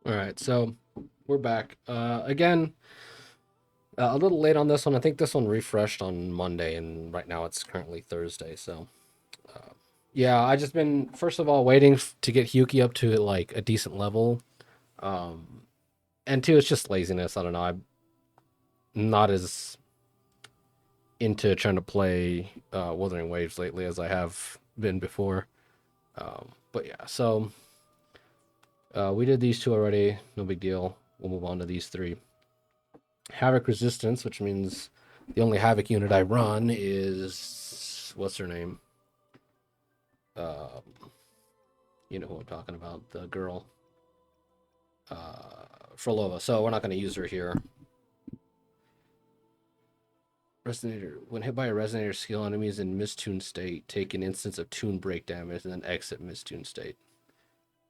All right, so we're back. Again, a little late on this one. I think this one refreshed on Monday, and right now it's currently Thursday. So, uh, yeah, I just been first of all waiting to get Hiyuki up to like a decent level. Um, and two, it's just laziness. I don't know. I'm not as into trying to play Wuthering Waves lately as I have been before. But yeah, so we did these two already. No big deal. We'll move on to these three. Havoc Resistance, which means the only Havoc unit I run is what's her name? Um, you know who I'm talking about, the girl, Frolova. So we're not going to use her here. Resonator. When hit by a resonator skill, enemies in mistoon state take an instance of tune break damage and then exit mistoon state.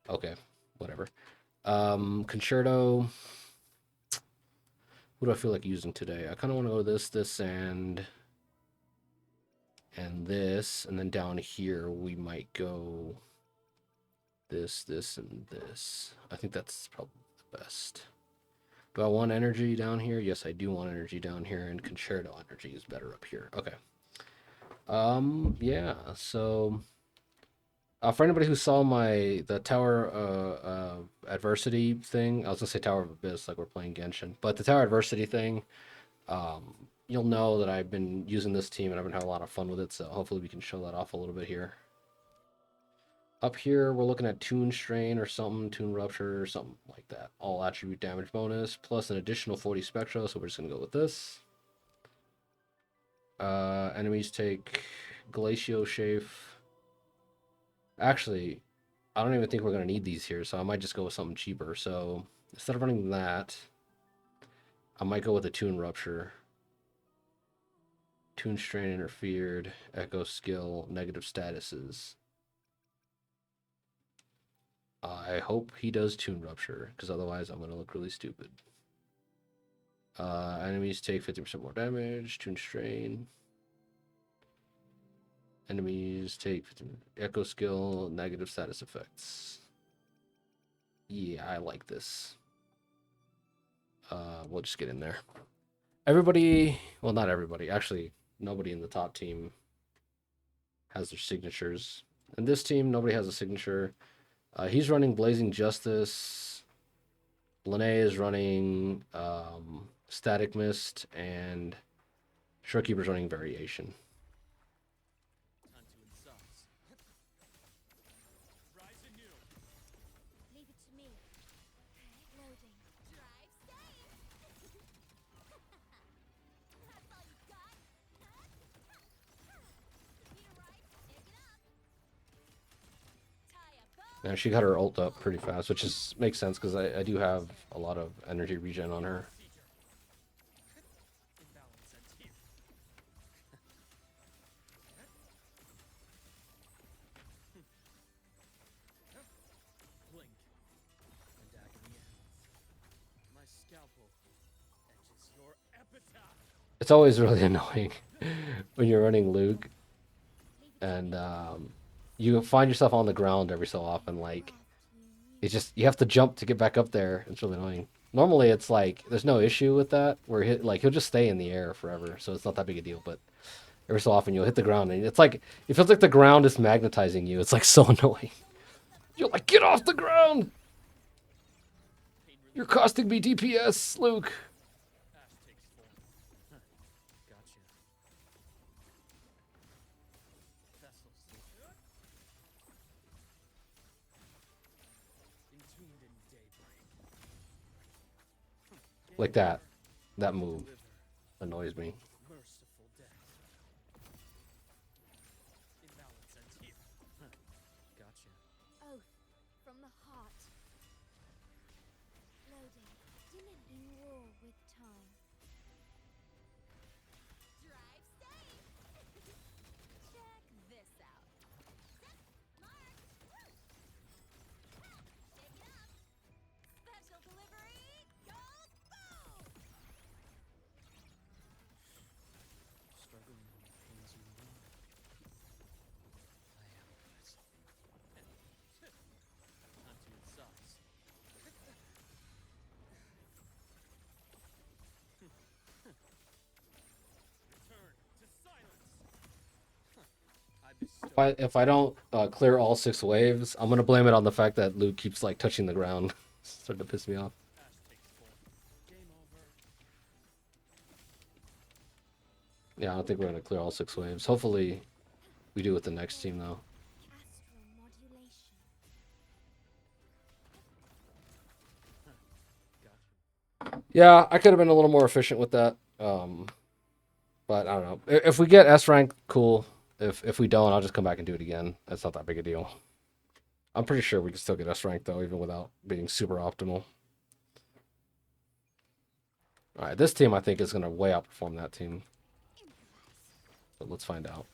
Okay, whatever. Concerto. Who do I feel like using today? I kind of want to go this, and this, and then down here we might go this, and this. I think that's probably the best. Do I want energy down here? Yes, I do want energy down here, and concerto energy is better up here. Okay. Yeah. So, for anybody who saw the Tower Adversity thing, I was gonna say Tower of Abyss, like we're playing Genshin, but the Tower Adversity thing, you'll know that I've been using this team and I've been having a lot of fun with it. So hopefully we can show that off a little bit here. Up here, we're looking at Toon Strain or something, Toon Rupture or something like that. All attribute damage bonus, plus an additional 40 Spectro, so we're just going to go with this. Enemies take Glacio Chafe. Actually, I don't even think we're going to need these here, so I might just go with something cheaper. So instead of running that, I might go with a Toon Rupture. Toon Strain interfered, Echo Skill, negative statuses. I hope he does Toon Rupture, because otherwise I'm going to look really stupid. Enemies take 50% more damage. Toon Strain. Enemies take 50 Echo Skill, negative status effects. Yeah, I like this. We'll just get in there. Everybody, well, not everybody. Actually, nobody in the top team has their signatures. In this team, nobody has a signature. He's running Blazing Justice. Lene is running Static Mist, and Shorekeeper's running Variation. Now she got her ult up pretty fast, which makes sense because I do have a lot of energy regen on her. It's always really annoying when you're running Luuk and you find yourself on the ground every so often. Like it's just you have to jump to get back up there. It's really annoying. Normally, it's like there's no issue with that. Where he'll just stay in the air forever, so it's not that big a deal. But every so often you'll hit the ground, and it's like it feels like the ground is magnetizing you. It's like so annoying. You're like, get off the ground! You're costing me DPS, Luuk. Like that. That move annoys me. If I don't clear all 6 waves, I'm gonna blame it on the fact that Luke keeps like touching the ground. Starting to piss me off. Yeah, I don't think we're gonna clear all 6 waves. Hopefully, we do with the next team though. Yeah, I could have been a little more efficient with that. But I don't know. If we get S rank, cool. If we don't, I'll just come back and do it again. That's not that big a deal. I'm pretty sure we can still get S rank though, even without being super optimal. All right, this team I think is gonna way outperform that team. But let's find out.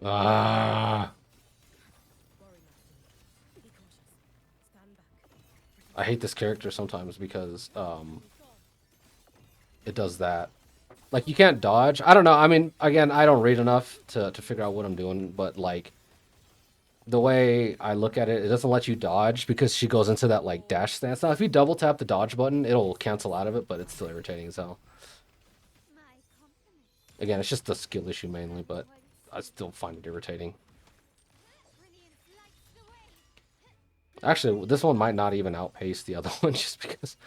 Ah, I hate this character sometimes because it does that. Like you can't dodge. I don't know. I mean, again, I don't read enough to figure out what I'm doing, but like the way I look at it, it doesn't let you dodge because she goes into that like dash stance. Now, if you double tap the dodge button, it'll cancel out of it, but it's still irritating as hell. Again, it's just a skill issue mainly, but I still find it irritating. Actually, this one might not even outpace the other one just because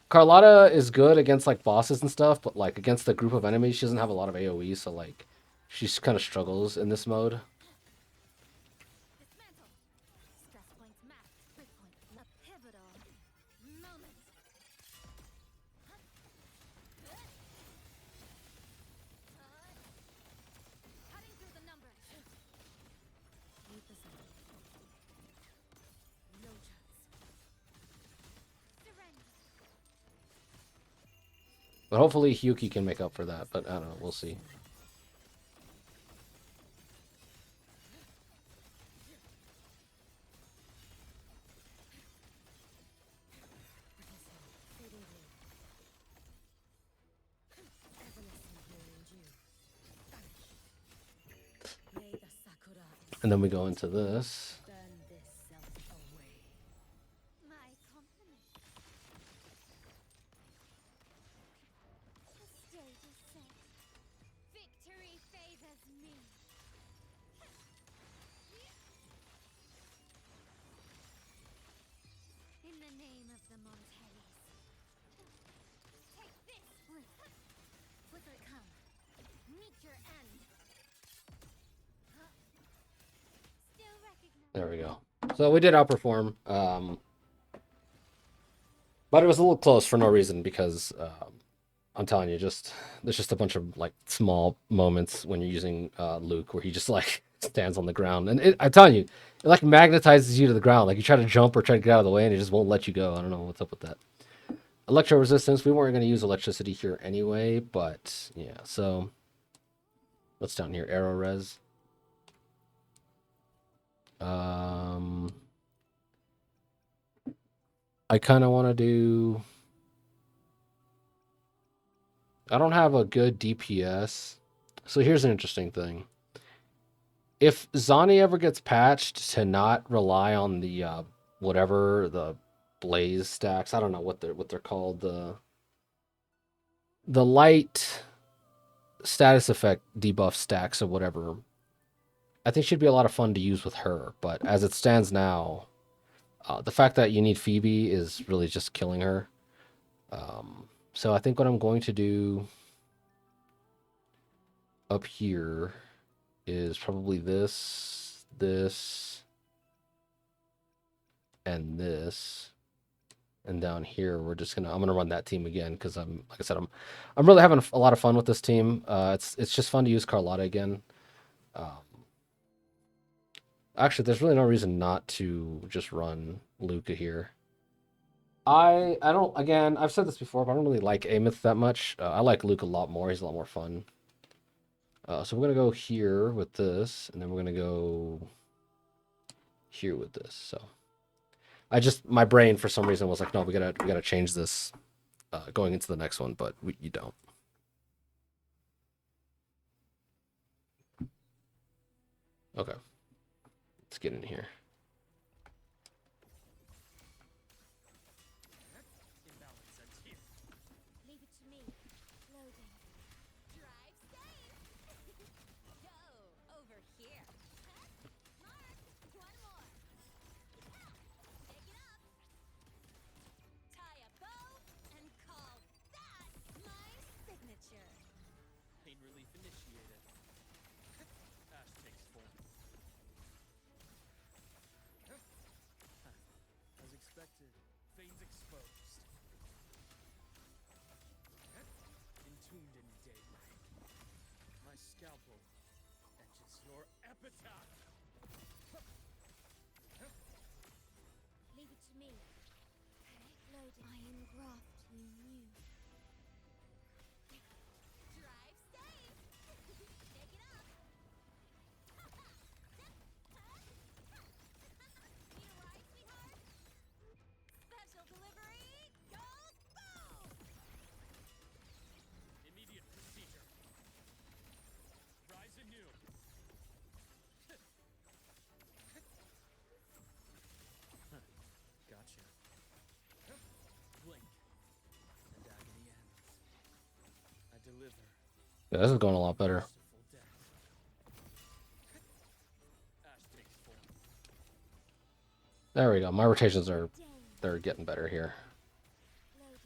Carlotta is good against like bosses and stuff, but like against the group of enemies, she doesn't have a lot of AoE, so like she kind of struggles in this mode. But hopefully Hiyuki can make up for that, but I don't know, we'll see. And then we go into this. There we go. So we did outperform, but it was a little close for no reason because I'm telling you, there's just a bunch of like small moments when you're using Luuk where he just like stands on the ground, and I'm telling you, it like magnetizes you to the ground. Like you try to jump or try to get out of the way, and it just won't let you go. I don't know what's up with that. Electro resistance. We weren't going to use electricity here anyway, but yeah. So what's down here? Arrow res. I kind of want to do. I don't have a good DPS. So here's an interesting thing. If Zani ever gets patched to not rely on the whatever the blaze stacks, I don't know what they're called, the light status effect debuff stacks or whatever. I think she'd be a lot of fun to use with her, but as it stands now, the fact that you need Phoebe is really just killing her. So I think what I'm going to do up here is probably this, and this. And down here, I'm gonna run that team again because like I said, I'm really having a lot of fun with this team. It's just fun to use Carlotta again. Actually, there's really no reason not to just run Luca here. I don't, again, I've said this before, but I don't really like Amith that much. I like Luke a lot more. He's a lot more fun. So we're gonna go here with this, and then we're gonna go here with this. So my brain for some reason was like, no, we gotta change this going into the next one, but you don't. Okay, let's get in here. Leave it to me. Loading. Drive safe. Go over here. Mark, one more. Pick it up. Tie a bow and call that my signature. Pain relief initiated. Ash takes form. As expected, veins exposed. Entombed in daylight. My scalpel etches your epitaph. Leave it to me. Loading. I engraft you new. Drive safe. Pick it up. Need a ride, sweetheart? Special delivery goes boom! Immediate procedure. Rise anew. Gotcha. Blink. And agony ends. I deliver. Yeah, this is going a lot better. Merciful death. Ash takes form. There we go. My rotations they're getting better here. Loading.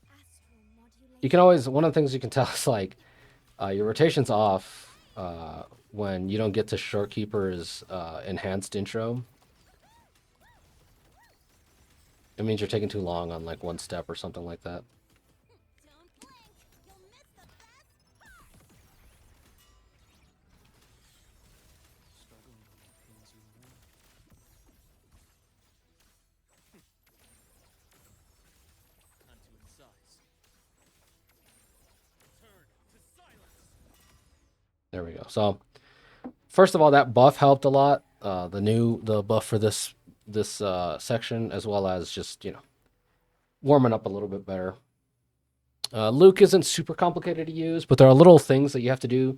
Astral modulation. You can always, one of the things you can tell is like your rotation's off when you don't get to Shortkeeper's enhanced intro. It means you're taking too long on like one step or something like that. Don't blink. You'll miss the best part. Struggling pains you more. Time to incise. Turn to silence. There we go. So first of all, that buff helped a lot. The buff for this section, as well as just warming up a little bit better. Luuk isn't super complicated to use, but there are little things that you have to do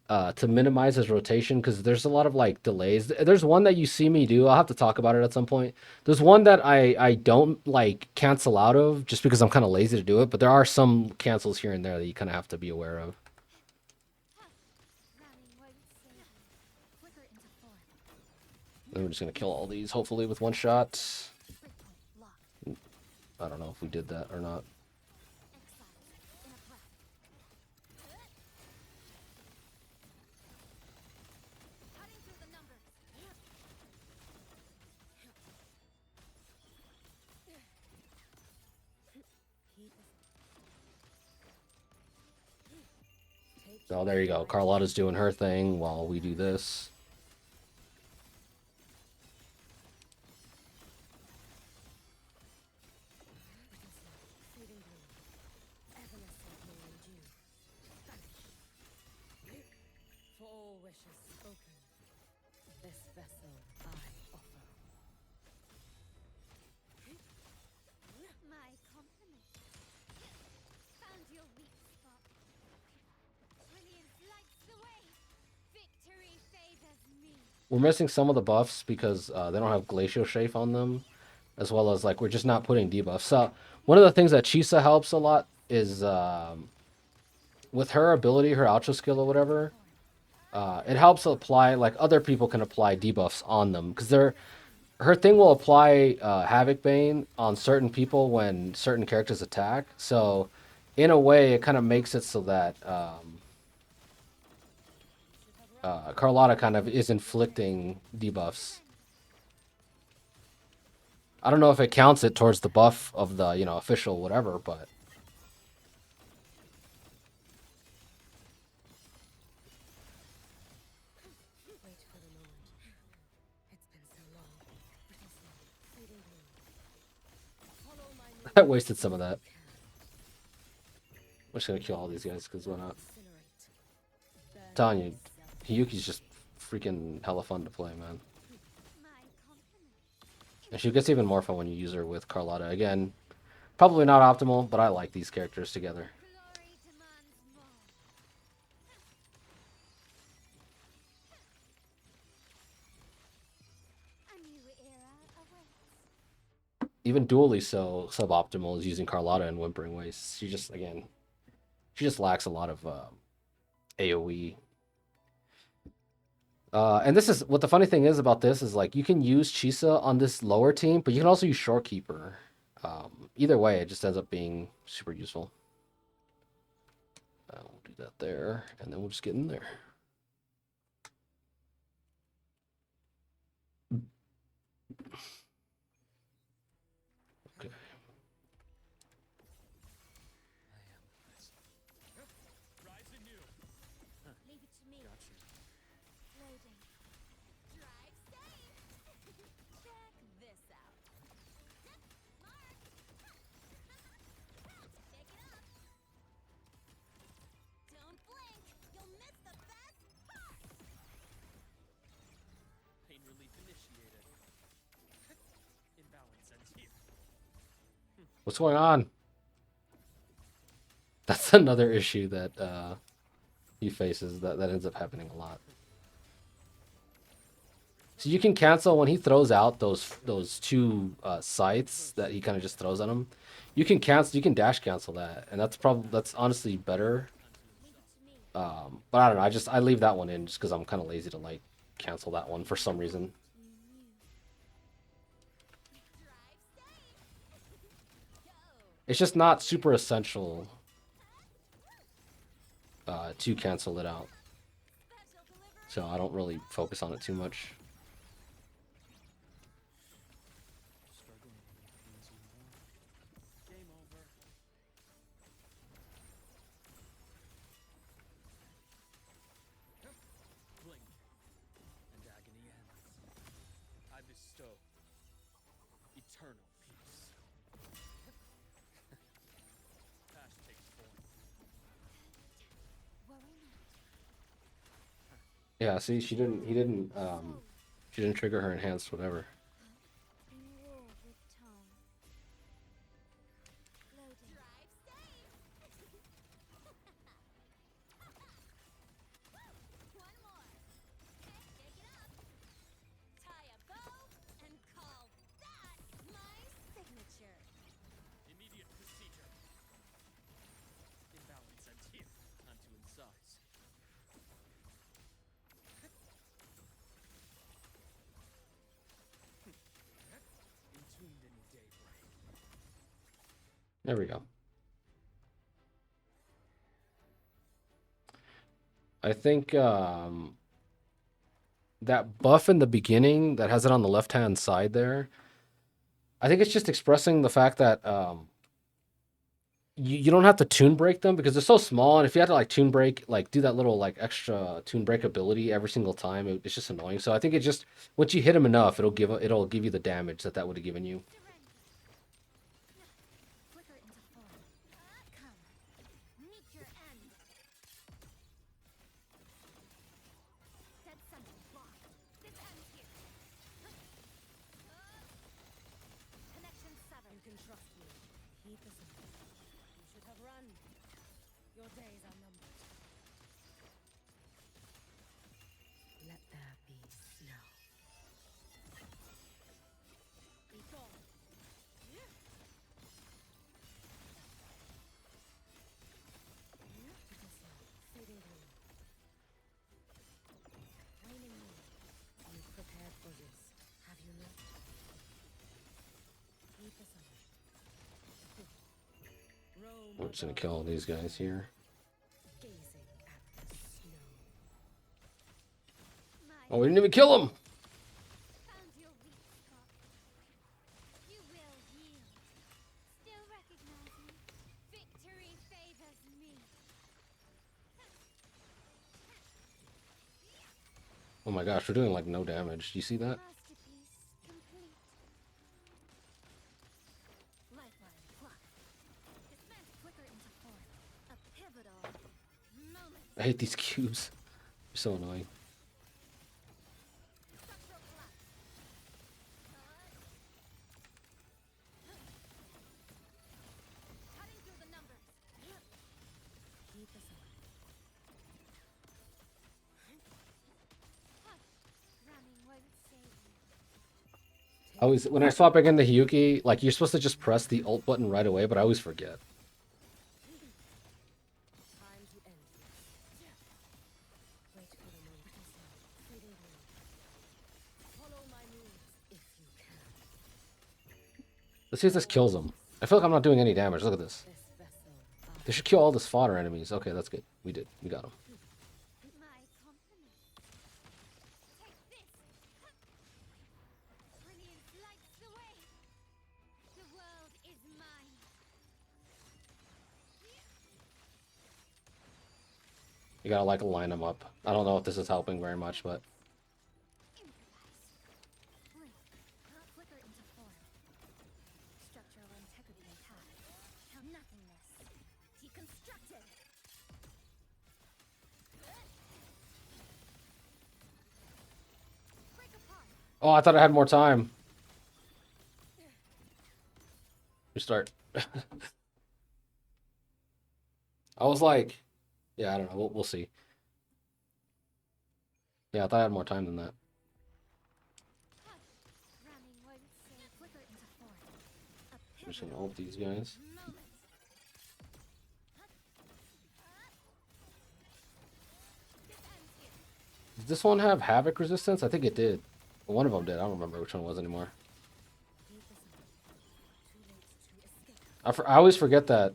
to minimize his rotation because there's a lot of like delays. There's one that you see me do. I'll have to talk about it at some point. There's one that I don't like cancel out of just because I'm kind of lazy to do it, but there are some cancels here and there that you kind of have to be aware of. Ramming won't save you. Flicker it into form. Then we're just gonna kill all these hopefully with one shot. Breakpoint locked. I don't know if we did that or not. Exiles in a breath. Cutting through the numbers. Oh, there you go. Carlotta's doing her thing while we do this. Fading blue. Evanescent morning dew. Vanish. For all wishes spoken, this vessel I offer. My compliment. Found your weak spot. Brilliance lights the way. Victory favors me. We're missing some of the buffs because they don't have Glacial Chafe on them, as well as like we're just not putting debuffs. So one of the things that Chisa helps a lot is with her ability, her Ultra skill or whatever. It helps apply like other people can apply debuffs on them because her thing will apply Havoc Bane on certain people when certain characters attack. So in a way, it kind of makes it so that Carlotta kind of is inflicting debuffs. I don't know if it counts it towards the buff of the official whatever, but Wait for the moment. It's been so long. Fading blue. I wasted some of that. I'm just gonna kill all these guys because why not? Telling you, Hiyuki's just freaking hella fun to play, man. My compliment. And she gets even more fun when you use her with Carlotta. Again, probably not optimal, but I like these characters together. Glory demands more. A new era awaits. Even dually so suboptimal is using Carlotta in Whimpering ways. She just, again, she just lacks a lot of AoE. And this is what the funny thing is about this is like you can use Chisa on this lower team, but you can also use Shorekeeper. Either way, it just ends up being super useful. We'll do that there, and then we'll just get in there. Okay. Rise anew. Leave it to me. Gotcha. Loading. Drive safe. Check this out. Mark. Take it up. Don't blink. You'll miss the best part. Pain relief initiated. Imbalance ends here. What's going on? That's another issue that he faces that ends up happening a lot. So you can cancel when he throws out those two scythes that he kind of just throws at him. You can cancel. You can dash cancel that, and that's honestly better. Leave it to me. But I don't know. I leave that one in just because I'm kind of lazy to like cancel that one for some reason. You knew. Drive safe. Go. It's just not super essential to cancel it out, Special delivery. so I don't really focus on it too much. Struggling means you won. Game over. Blink, and agony ends. I bestow eternal peace. Ash takes form. Worry not. Yeah, see, she didn't trigger her enhanced whatever. In war with time. Loading. Drive safe. One more. Okay, take it up. Tie a bow and call that my signature. Immediate procedure. Imbalance ends here. Time to incise. Entombed in daybreak. There we go. I think that buff in the beginning that has it on the left-hand side there, I think it's just expressing the fact that you don't have to tune break them because they're so small, and if you had to like tune break, like do that little like extra tune break ability every single time, it's just annoying. So I think it just once you hit them enough, it'll give you the damage that would have given you. Surrender. Flicker into form. Come. Meet your end. Dead center locked. This ends here. Connection severed. You can trust me. Keep us in. You should have run. Your days are numbered. Let there be snow. Be gone. Fading gloom. Waning moon. You've prepared for this, have you not? Keep us on. Roam I'm just gonna above kill all these guys here. gazing at the snow. My Oh, we didn't even kill him. found your weak spot. You will yield. Still recognize me. Victory favors me. Oh my gosh, we're doing like no damage. Do you see that? Masterpiece complete. Lifeline plucked. I hate these cubes. They're so annoying. Structural collapse. Cutting through the numbers. Keep us on. Running won't save you. I always, when I swap back into Hiyuki, like, you're supposed to just press the ult button right away, but I always forget. Time to end this. Wait for the moon to set. Fading blue. Follow my moves if you can. Let's see if this kills him. I feel like I'm not doing any damage. Look at this. This vessel. They should kill all this fodder enemies. Okay, that's good. We did. We got him. My company. Take this. Brilliance lights the way. The world is mine. You gotta, like, line them up. I don't know if this is helping very much, but... Improvise. Blink. Flicker into form. Structural integrity intact. Nothingness. Deconstructed. Break apart. Oh, I thought I had more time. Restart. I was like... Yeah, I don't know. We'll see. Yeah, I thought I had more time than that. Running won't save. Flicker into form. A I'm just gonna pivotal ult these guys. moment. This ends here. Does this one have Havoc resistance? I think it did. One of them did. I don't remember which one it was anymore. Keep us on. Too late to escape. I always forget that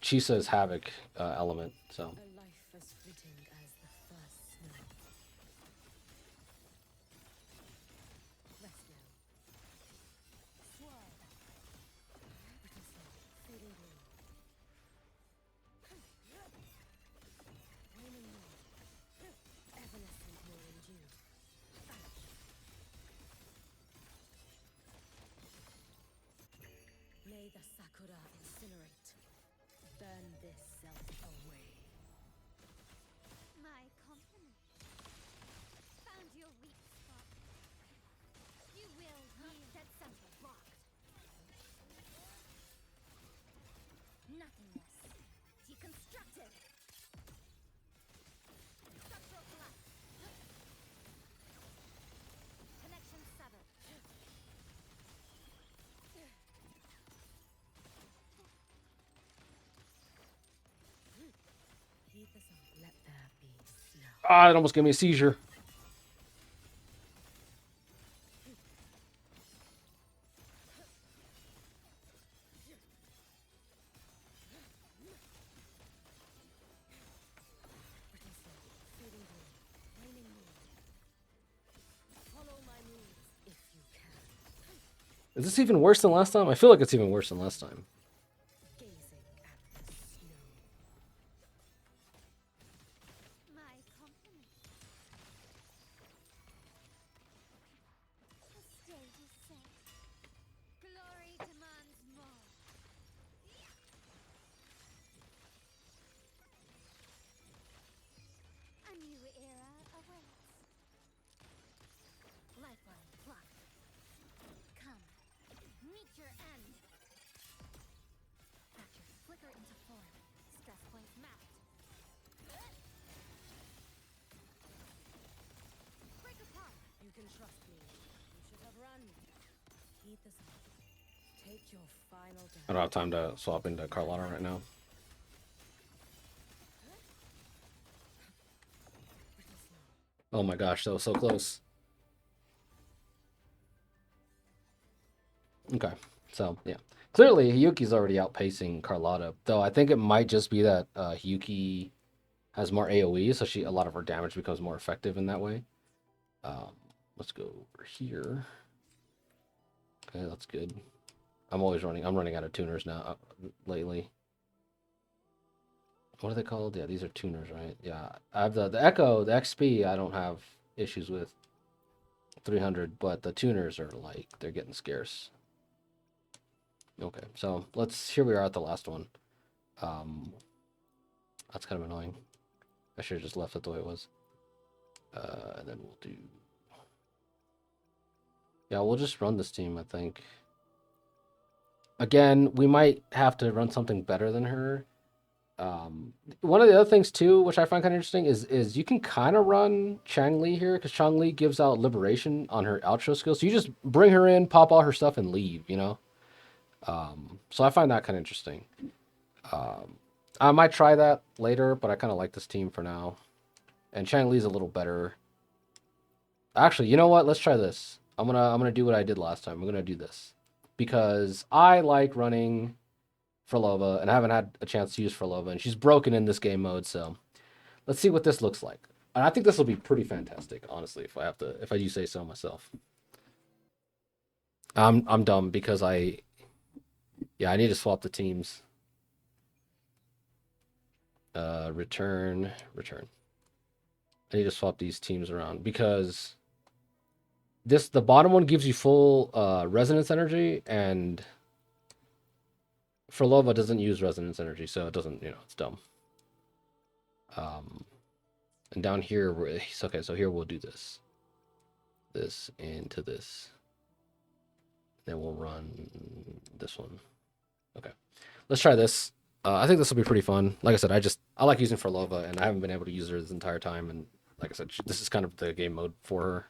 Chisa's Havoc element, so... A life as fleeting as the first snow. Rest now. Swirl. Brittle snow. Fading blue. Waning moon. Evanescent moon in dew. Vanish. May the sakura incinerate. Burn this self away. My company. Found your weak spot. You will need that center blocked. Nothingness. Deconstructed. Structural collapse. Connection severed. Keep us on. Let there be snow. Ah, it almost gave me a seizure. Brittle snow. Fading blue. Waning moon. Follow my moves if you can. Is this even worse than last time? I feel like it's even worse than last time. Gazing at the snow. My company. The stage is set. Glory demands more. A new era awaits. Lifeline blocked. Come, meet your end. Factors flicker into form. Stress points mapped. Break apart. You can trust me. You should have run. Keep us on. Take your final I dance. don't have time to swap into Carlotta right now. Brittle snow. Oh my gosh, that was so close. Okay, so yeah. Clearly, Hiyuki's already outpacing Carlotta, though I think it might just be that Hiyuki has more AoE, so a lot of her damage becomes more effective in that way. Let's go over here. Okay, that's good. I'm running out of tuners now lately. What are they called? Yeah, these are tuners, right? Yeah, I have the Echo, the XP. I don't have issues with 300, but the tuners are like they're getting scarce. Okay, so here we are at the last one. That's kind of annoying. I should have just left it the way it was. And then we'll do... Yeah, we'll just run this team, I think. Again, we might have to run something better than her. One of the other things too, which I find kind of interesting, is you can kind of run Chang-Li here because Chang-Li gives out liberation on her outro skill. So you just bring her in, pop all her stuff, and leave. You know. So I find that kind of interesting. I might try that later, but I kind of like this team for now. And Chang-Li's a little better. Actually, you know what? Let's try this. I'm gonna do what I did last time. I'm gonna do this because I like running Frolova, and I haven't had a chance to use Frolova, and she's broken in this game mode. So let's see what this looks like. And I think this will be pretty fantastic, honestly. If I do say so myself. I'm dumb because I need to swap the teams. Return. I need to swap these teams around because the bottom one gives you full resonance energy, and Frolova doesn't use resonance energy, so it doesn't, it's dumb. And down here, okay, so here we'll do this into this. Then we'll run this one. Okay, let's try this. I think this will be pretty fun. Like I said, I like using Frolova, and I haven't been able to use her this entire time. And like I said, this is kind of the game mode for her.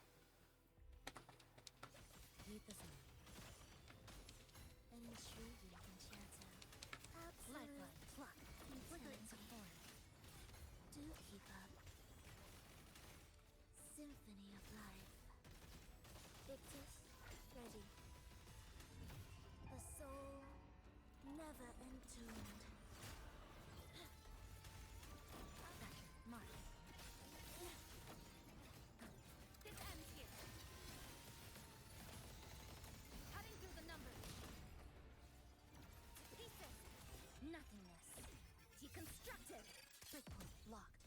Symphony of life. Victus, ready. The soul never entombed. Mark. This ends here. Cutting through the numbers. Pieces. Nothingness. Deconstructed. Breakpoint locked.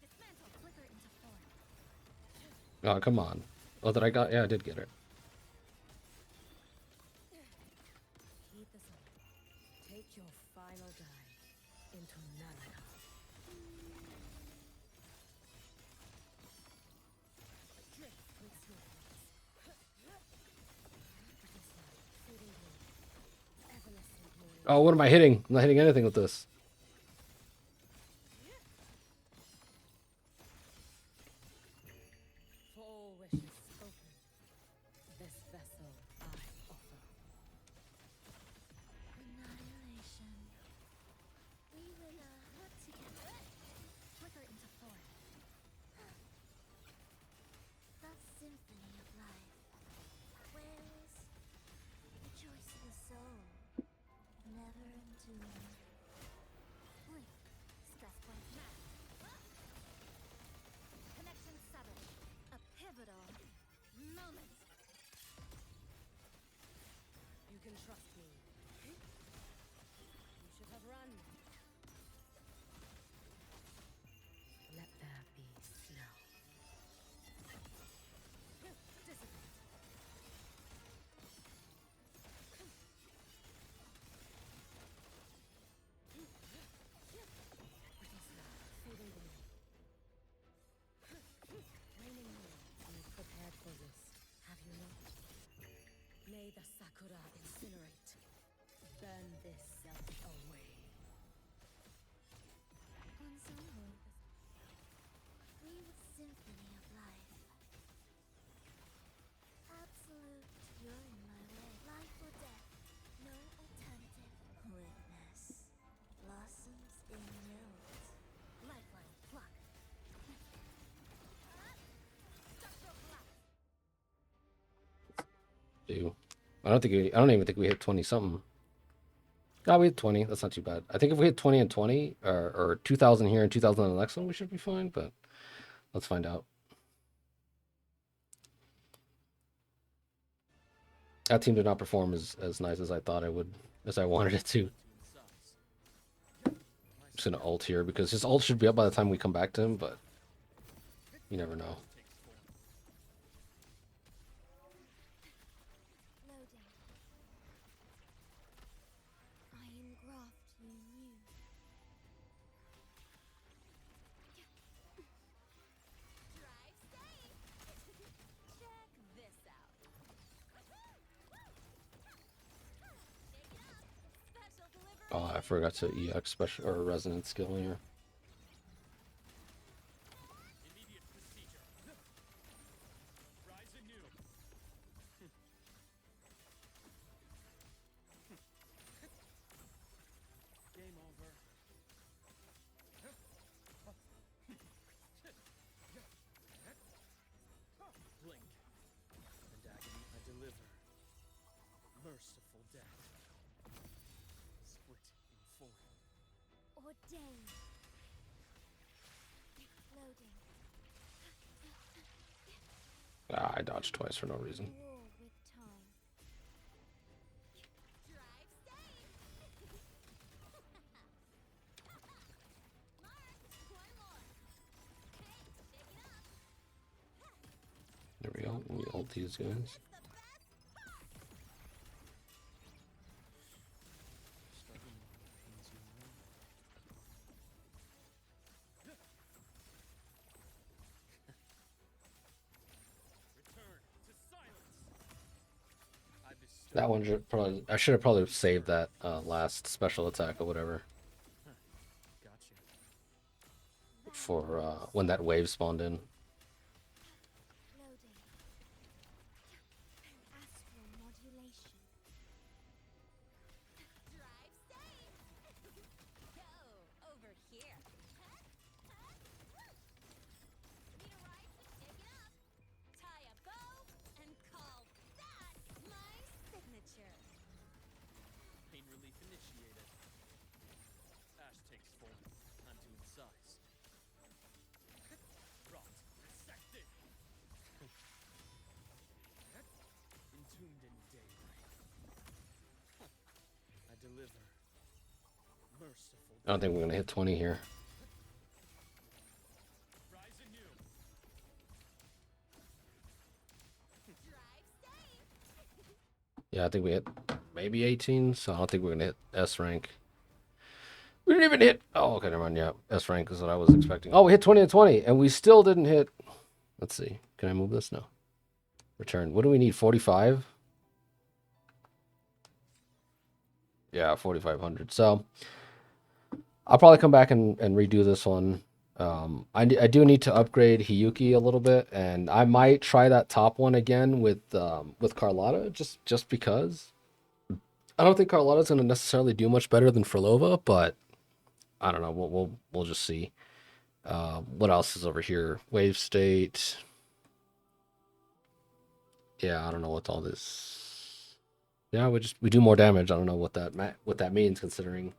Dismantle. Flicker into form. Oh, come on. Oh, that I got? Yeah, I did get it. Keep this on. Take your final dive into Nalana. Drift with swiftness. Fading blue. Evanescent morning. Oh, what am I hitting? I'm not hitting anything with this. For all wishes spoken, this vessel I offer. Annihilation. We will work together. Flicker into form. The symphony of life. Where's the choice of the soul? Never entombed. Blink. Stress point match. Connection severed. A pivotal moment. You can trust me. You should have run. Let there be snow. Dissipate. Brittle snow. Fading blue. Raining moon. You've prepared for this, have you not? May the sakura incinerate. Burn this self away. Ensemble. Breathe symphony of life. Absolute, you're in my way. Life or death, no alternative. Witness. Blossoms in mills. Lifeline, pluck. Structural collapse. I don't even think we hit 20 something. No, we hit 20. That's not too bad. I think if we hit 20 and 20, or 2,000 here and 2,000 on the next one, we should be fine. But let's find out. That team did not perform as nice as I thought it would, as I wanted it to. I'm just gonna ult here because his ult should be up by the time we come back to him, but you never know. Loading. I engraft you new. Oh, I forgot to EX special or resonance skill here. Immediate procedure. Rise anew. Game over. Blink. And agony I deliver. Merciful death. Split in four. Ordained. Loading. Ah, I dodged twice for no reason. War with time. Drive safe. Mark, one more. Hey, shake it up. There we go. We ult these guys. It's the best part. Struggling pains you more. Return to silence. I bestow That one should probably. I should have probably saved that last special attack or whatever Gotcha. for when that wave spawned in. Loading. Astral modulation. Drive safe. Go over here. Need a ride to shake it up. Tie a bow and call that my signature. Pain relief initiated. Ash takes form. Time to incise. Rot. Resected. Entombed in daybreak. I deliver. Merciful I don't think we're gonna hit 20 here. rise anew. Drive safe. Yeah, I think we hit maybe 18, so I don't think we're gonna hit S rank. We didn't even hit. Oh, okay, never mind. Yeah, S rank is what I was expecting. Oh, we hit 20 and 20, and we still didn't hit. Let's see. Can I move this? No. Return. What do we need? 45? Yeah, 4,500. So I'll probably come back and redo this one. I do need to upgrade Hiyuki a little bit, and I might try that top one again with Carlotta, just because. I don't think Carlotta's going to necessarily do much better than Frolova, but I don't know. We'll just see. What else is over here? Wave state. Yeah, I don't know what all this. Yeah, we do more damage. I don't know what that means considering.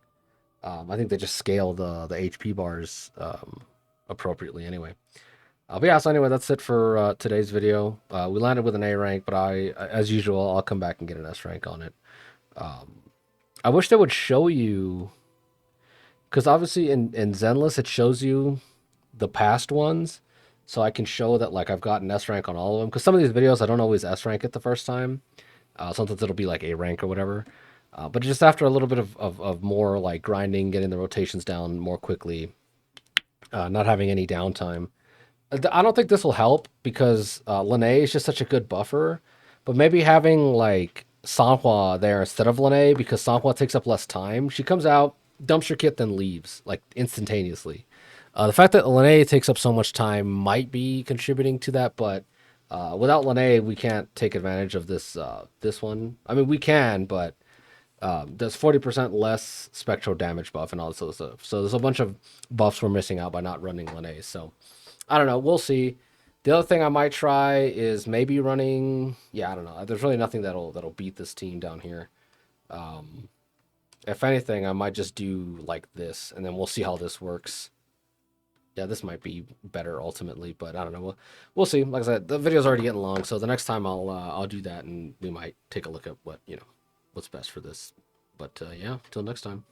I think they just scale the HP bars appropriately anyway. But yeah, so anyway, that's it for today's video. We landed with an A rank, but as usual, I'll come back and get an S rank on it. I wish they would show you, because obviously in Zenless it shows you the past ones, so I can show that like I've gotten S rank on all of them. Because some of these videos I don't always S rank it the first time. Sometimes it'll be like A rank or whatever. But just after a little bit of more like grinding, getting the rotations down more quickly, not having any downtime. I don't think this will help because Lene is just such a good buffer. But maybe having like Sanhua there instead of Lene, because Sanhua takes up less time. She comes out, dumps your kit, then leaves like instantaneously. The fact that Lene takes up so much time might be contributing to that, but without Lene, we can't take advantage of this one. I mean, we can, but does 40% less spectral damage buff and all this other stuff. So there's a bunch of buffs we're missing out by not running Lene. So I don't know. We'll see. The other thing I might try is maybe running. Yeah, I don't know. There's really nothing that'll beat this team down here. If anything, I might just do like this, and then we'll see how this works. Yeah, this might be better ultimately, but I don't know. We'll see. Like I said, the video's already getting long, so the next time I'll do that, and we might take a look at what's best for this. But yeah, till next time.